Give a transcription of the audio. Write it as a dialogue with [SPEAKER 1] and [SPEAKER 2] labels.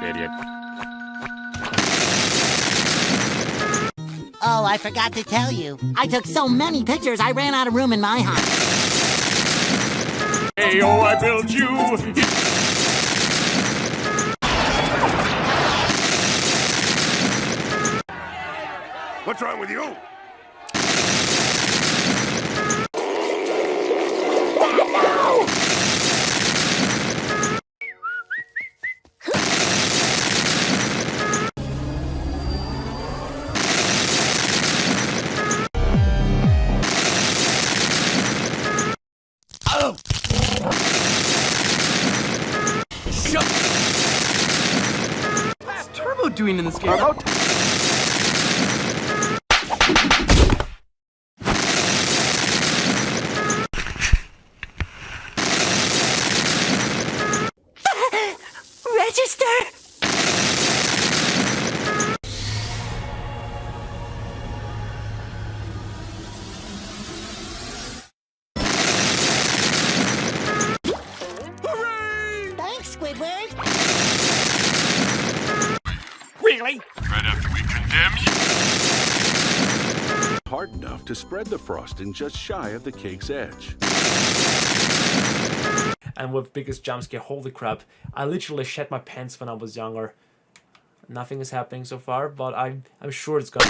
[SPEAKER 1] idiot.
[SPEAKER 2] Oh, I forgot to tell you. I took so many pictures, I ran out of room in my house.
[SPEAKER 1] Hey, oh, I built you.
[SPEAKER 3] What's wrong with you?
[SPEAKER 4] What's Turbo doing in this game?
[SPEAKER 2] Register! Thanks, Squidward.
[SPEAKER 1] Really?
[SPEAKER 3] Right after we condemn you?
[SPEAKER 5] Hard enough to spread the frosting just shy of the cake's edge.
[SPEAKER 6] And with biggest jump scare, holy crap, I literally shed my pants when I was younger. Nothing is happening so far, but I'm sure it's gonna.